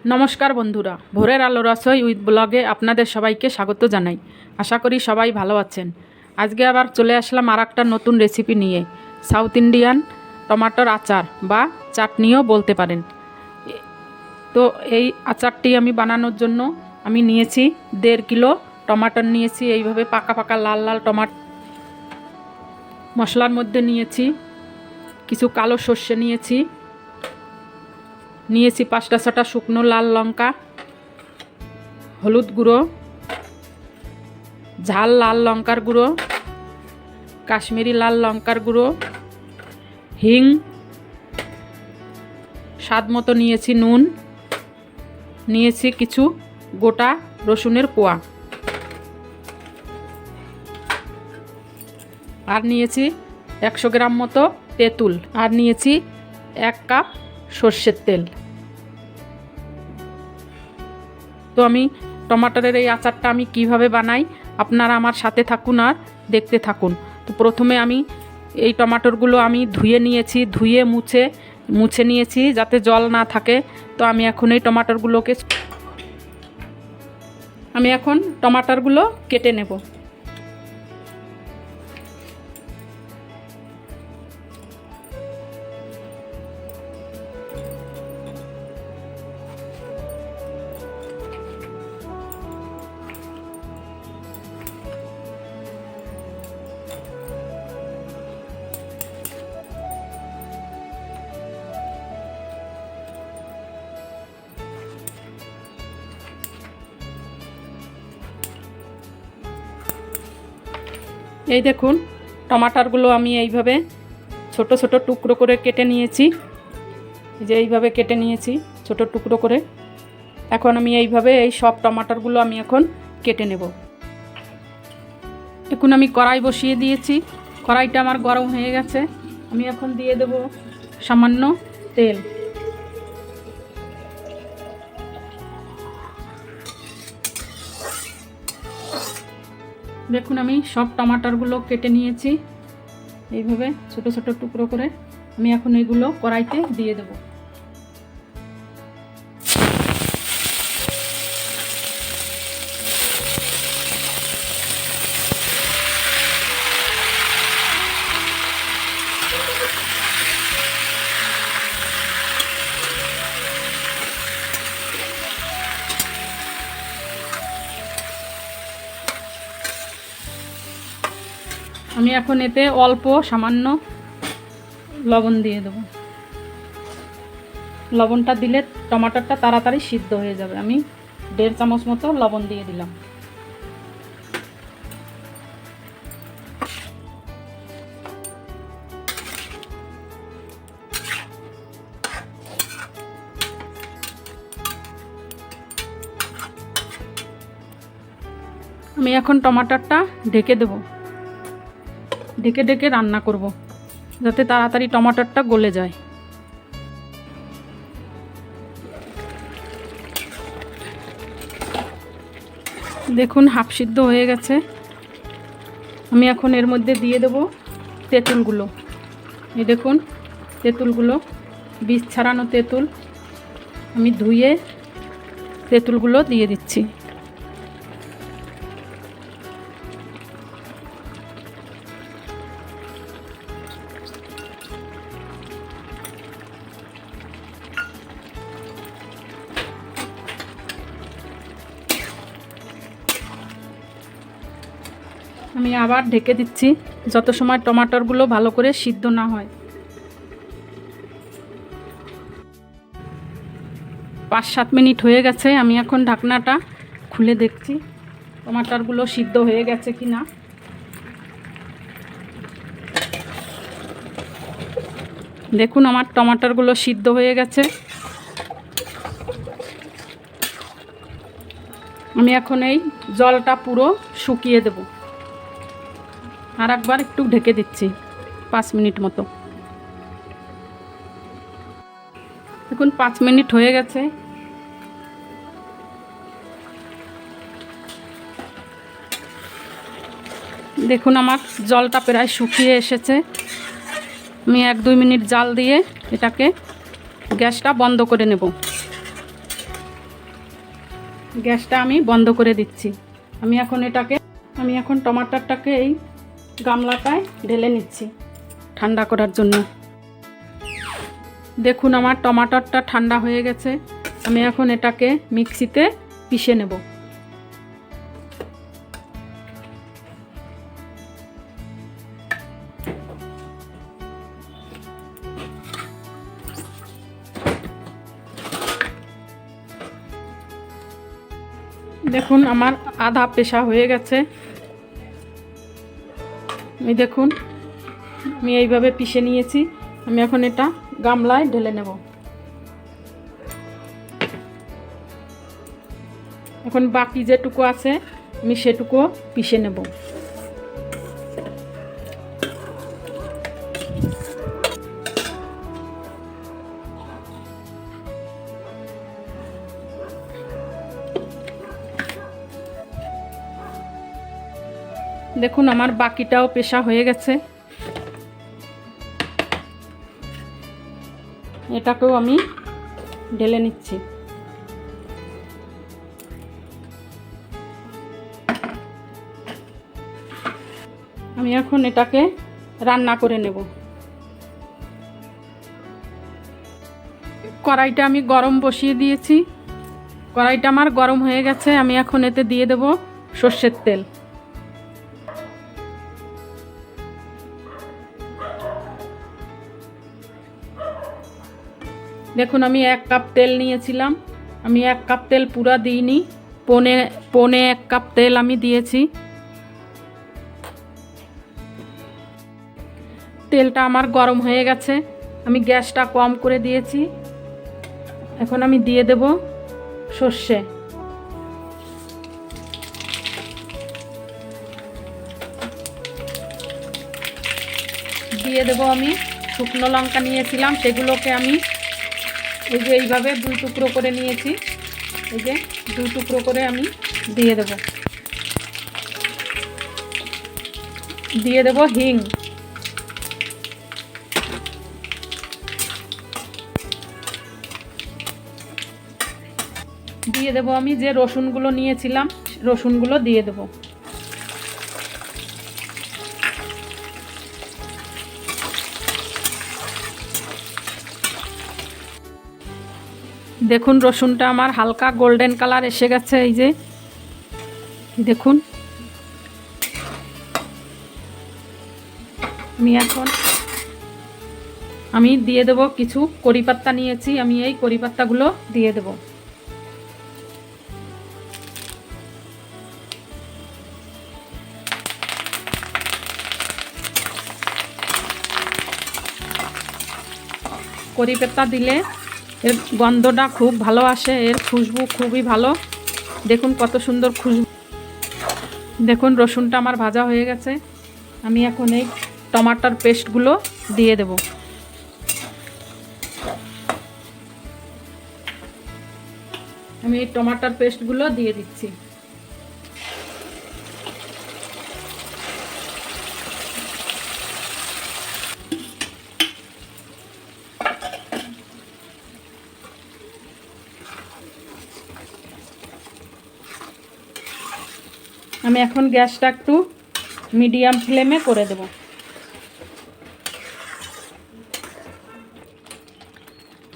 নমস্কার বন্ধুরা, ভোরের আলো রসই উইথ ব্লগে আপনাদের সবাইকে স্বাগত জানাই। আশা করি সবাই ভালো আছেন। আজকে আবার চলে আসলাম আর একটা নতুন রেসিপি নিয়ে, সাউথ ইন্ডিয়ান টমাটোর আচার বা চাটনিও বলতে পারেন। তো এই আচারটি আমি বানানোর জন্য আমি নিয়েছি 1.5 কিলো টমাটো নিয়েছি। এইভাবে পাকা পাকা লাল লাল টমাটো। মশলার মধ্যে নিয়েছি কিছু কালো সর্ষে, নিয়েছি 5টা-6টা শুকনো লাল লঙ্কা, হলুদ গুঁড়ো, ঝাল লাল লঙ্কার গুঁড়ো, কাশ্মীরি লাল লঙ্কার গুঁড়ো, হিং, স্বাদ মতো নিয়েছি নুন, নিয়েছি কিছু গোটা রসুনের কোয়া, আর নিয়েছি 100 গ্রাম মতো তেঁতুল, আর নিয়েছি 1 কাপ সর্ষের তেল। তো আমি টমাটোরের এই আচারটা আমি কিভাবে বানাই আপনারা আমার সাথে থাকুন আর দেখতে থাকুন। তো প্রথমে আমি এই টমাটোরগুলো আমি ধুয়ে নিয়েছি, ধুয়ে মুছে নিয়েছি যাতে জল না থাকে। তো আমি এখন এই টমাটোরগুলো কেটে নেব। এই দেখুন, টমাটোরগুলো আমি এইভাবে ছোট ছোট টুকরো করে কেটে নিয়েছি। এই যে এইভাবে কেটে নিয়েছি ছোট টুকরো করে। এখন আমি এইভাবে এই সব টমাটোরগুলো আমি এখন কেটে নেব। এখন আমি কড়াই বসিয়ে দিয়েছি, কড়াইটা আমার গরম হয়ে গেছে। আমি এখন দিয়ে দেব সামান্য তেল। দেখুন, আমি সব টমাটোরগুলো কেটে নিয়েছি এইভাবে ছোট ছোট টুকরো করে। আমি এখন এগুলো কড়াইতে দিয়ে দেব। আমি এখন এতে অল্প সামান্য লবণ দিয়ে দেব। লবণটা দিলে টমাটোরটা তাড়াতাড়ি সিদ্ধ হয়ে যাবে। আমি 1.5 চামচ মতো লবণ দিয়ে দিলাম। আমি এখন টমাটোরটা ঢেকে দেব। ঢেকে ঢেকে রান্না করব যাতে তাড়াতাড়ি টমাটোরটা গলে যায়। দেখুন, হাফ সিদ্ধ হয়ে গেছে। আমি এখন এর মধ্যে দিয়ে দেব তেঁতুলগুলো। এই দেখুন, তেঁতুলগুলো বীজ ছাড়ানো তেঁতুল। আমি ধুয়ে তেঁতুলগুলো দিয়ে দিচ্ছি। আমি আবার ঢেকে দিচ্ছি যত সময় টমাটোরগুলো ভালো করে সিদ্ধ না হয়। 5-7 মিনিট হয়ে গেছে। আমি এখন ঢাকনাটা খুলে দেখছি টমাটোরগুলো সিদ্ধ হয়ে গেছে কি না। দেখুন, আমার টমাটোরগুলো সিদ্ধ হয়ে গেছে। আমি এখন এই জলটা পুরো শুকিয়ে দেব। আর একবার একটু ঢেকে দিচ্ছি 5 মিনিট মতো। দেখুন, 5 মিনিট হয়ে গেছে। দেখুন, আমার জলটা প্রায় শুকিয়ে এসেছে। আমি 1-2 মিনিট জাল দিয়ে এটাকে গ্যাসটা বন্ধ করে নেব। গ্যাসটা আমি বন্ধ করে দিচ্ছি। আমি এখন টমাটারটাকে এই গামলাটায় ঢেলে নিচ্ছি ঠান্ডা করার জন্য। দেখুন আমার টমাটারটা ঠান্ডা হয়ে গেছে। আমি এখন এটাকে মিক্সিতে পিষে নেব। দেখুন আমার আধা পেশা হয়ে গেছে। দেখুন আমি এইভাবে পিষে নিয়েছি। আমি এখন এটা গামলায় ঢেলে নেব। এখন বাকি যেটুকু আছে আমি সেটুকুও পিষে নেব। দেখুন আমার বাকিটাও পেশা হয়ে গেছে। এটাকেও আমি ঢেলে নিচ্ছি। আমি এখন এটাকে রান্না করে নেব। কড়াইটা আমি গরম বসিয়ে দিয়েছি। কড়াইটা আমার গরম হয়ে গেছে। আমি এখন এতে দিয়ে দেব সর্ষের তেল। দেখুন আমি 1 কাপ তেল নিয়েছিলাম। আমি 1 কাপ তেল পুরা দিইনি, পৌনে 1 কাপ তেল আমি দিয়েছি। তেলটা আমার গরম হয়ে গেছে। আমি গ্যাসটা কম করে দিয়েছি। এখন আমি দিয়ে দেব সর্ষে। দিয়ে দেব আমি শুকনো লঙ্কা নিয়েছিলাম, সেগুলোকে আমি এইভাবে 2 টুকরো করে নিয়েছি। 2 টুকরো করে আমি দিয়ে দেব। দিয়ে দেব হিং। দিয়ে দেব আমি যে রসুনগুলো নিয়েছিলাম, রসুনগুলো দিয়ে দেব। দেখুন রসুনটা আমার হালকা গোল্ডেন কালার এসে গেছে। এই যে দেখুন, আমি দিয়ে দেব কিছু কড়ি পাত্তা নিয়েছি। আমি এই কড়ি পাত্তাগুলো দিয়ে দেব। কড়ি পাত্তা দিলে এর গন্ধটা খুব ভালো আসে, এর খুশবু খুবই ভালো। দেখুন কত সুন্দর খুশবু। দেখুন রসুনটা আমার ভাজা হয়ে গেছে। আমি এখন এই টমাটার পেস্টগুলো দিয়ে দেব। আমি এই টমাটার পেস্টগুলো দিয়ে দিচ্ছি। আমি এখন গ্যাসটা একটু মিডিয়াম ফ্লেমে করে দেব।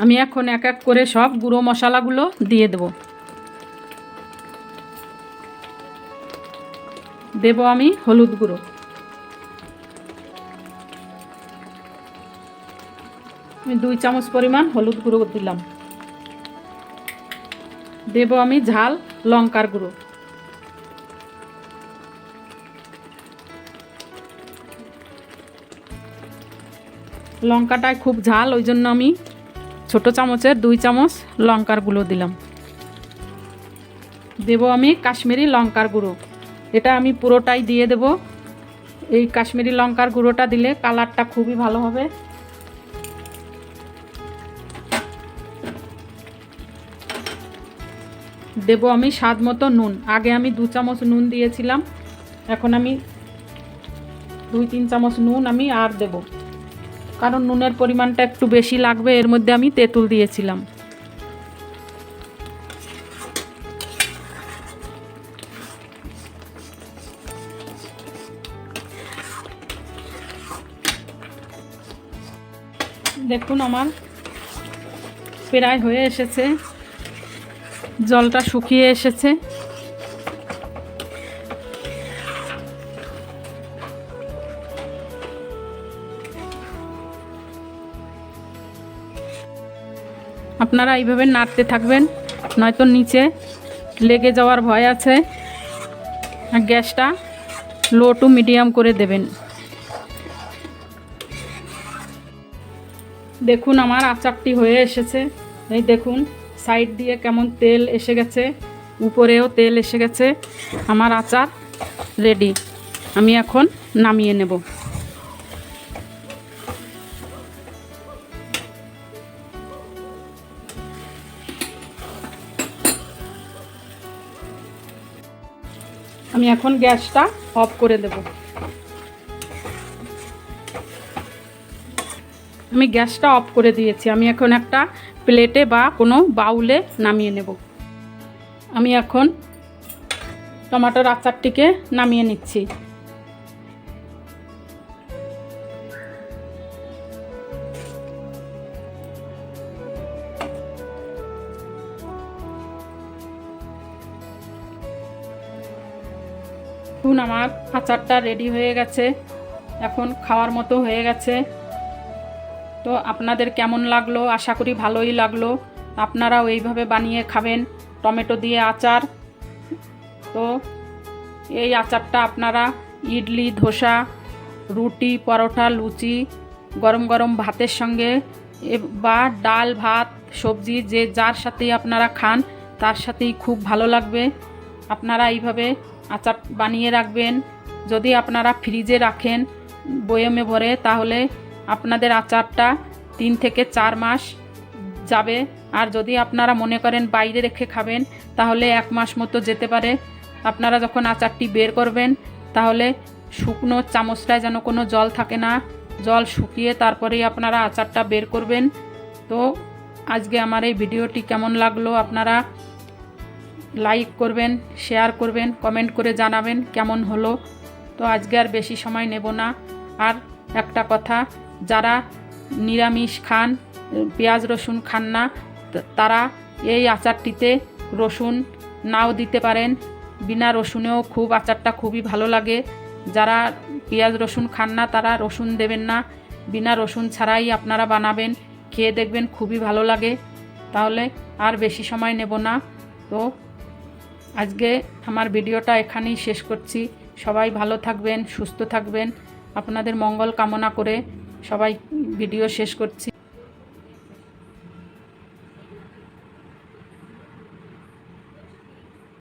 আমি এখন এক এক করে সব গুঁড়ো মশলাগুলো দিয়ে দেব। দেব আমি হলুদ গুঁড়ো, আমি 2 চামচ পরিমাণ হলুদ গুঁড়ো দিলাম। দেব আমি ঝাল লঙ্কার গুঁড়ো। লঙ্কাটায় খুব ঝাল, ওই জন্য আমি ছোট চামচের 2 চামচ লঙ্কার গুঁড়ো দিলাম। দেব আমি কাশ্মীরি লঙ্কার গুঁড়ো। এটা আমি পুরোটাই দিয়ে দেব। এই কাশ্মীরি লঙ্কার গুঁড়োটা দিলে কালারটা খুবই ভালো হবে। দেব আমি স্বাদ মতো নুন। আগে আমি 2 চামচ নুন দিয়েছিলাম, এখন আমি 2-3 চামচ নুন আমি আর দেব, কারণ নুনের পরিমাণটা একটু বেশি লাগবে। এর মধ্যে আমি তেঁতুল দিয়েছিলাম। দেখুন আমার প্রায় হয়ে এসেছে, জলটা শুকিয়ে এসেছে। আপনারা এইভাবে নাড়তে থাকবেন, নয়তো নিচে লেগে যাওয়ার ভয় আছে। আর গ্যাসটা লো টু মিডিয়াম করে দেবেন। দেখুন আমার আচারটি হয়ে এসেছে। এই দেখুন সাইড দিয়ে কেমন তেল এসে গেছে, উপরেও তেল এসে গেছে। আমার আচার রেডি। আমি এখন নামিয়ে নেব। আমি এখন গ্যাসটা অফ করে দেব। আমি গ্যাসটা অফ করে দিয়েছি। আমি এখন একটা প্লেটে বা কোনো বাউলে নামিয়ে নেব। আমি এখন টমেটোর আচারটিকে নামিয়ে নিচ্ছি। এখন আমার আচারটা রেডি হয়ে গেছে, এখন খাওয়ার মতো হয়ে গেছে। তো আপনাদের কেমন লাগলো? আশা করি ভালোই লাগলো। আপনারাও এইভাবে বানিয়ে খাবেন, টমেটো দিয়ে আচার। তো এই আচারটা আপনারা ইডলি, ধোসা, রুটি, পরোটা, লুচি, গরম গরম ভাতের সঙ্গে বা ডাল, ভাত, সবজি যে যার সাথেই আপনারা খান তার সাথেই খুব ভালো লাগবে। আপনারা এইভাবে আচার বানিয়ে রাখবেন। যদি আপনারা ফ্রিজে রাখেন বয়মে ভরে, তাহলে আপনাদের আচারটা 3 থেকে 4 মাস যাবে। আর যদি আপনারা মনে করেন বাইরে রেখে খাবেন, তাহলে 1 মাস মতো যেতে পারে। আপনারা যখন আচারটি বের করবেন, তাহলে শুকনো চামচটায় যেন কোনো জল থাকে না, জল শুকিয়ে তারপরেই আপনারা আচারটা বের করবেন। তো আজকে আমার এই ভিডিওটি কেমন লাগলো আপনারা লাইক করবেন, শেয়ার করবেন, কমেন্ট করে জানাবেন কেমন হলো। তো আজকে আর বেশি সময় নেব না। আর একটা কথা, যারা নিরামিষ খান, পেঁয়াজ রসুন খান না, তারা এই আচারটিতে রসুন নাও দিতে পারেন। বিনা রসুনেও খুব আচারটা খুবই ভালো লাগে। যারা পেঁয়াজ রসুন খান না তারা রসুন দেবেন না, বিনা রসুন ছাড়াই আপনারা বানাবেন, খেয়ে দেখবেন খুবই ভালো লাগে। তাহলে আর বেশি সময় নেব না। তো আজকে আমার ভিডিওটা এখানেই শেষ করছি। সবাই ভালো থাকবেন, সুস্থ থাকবেন। আপনাদের মঙ্গল কামনা করে সবাই ভিডিও শেষ করছি।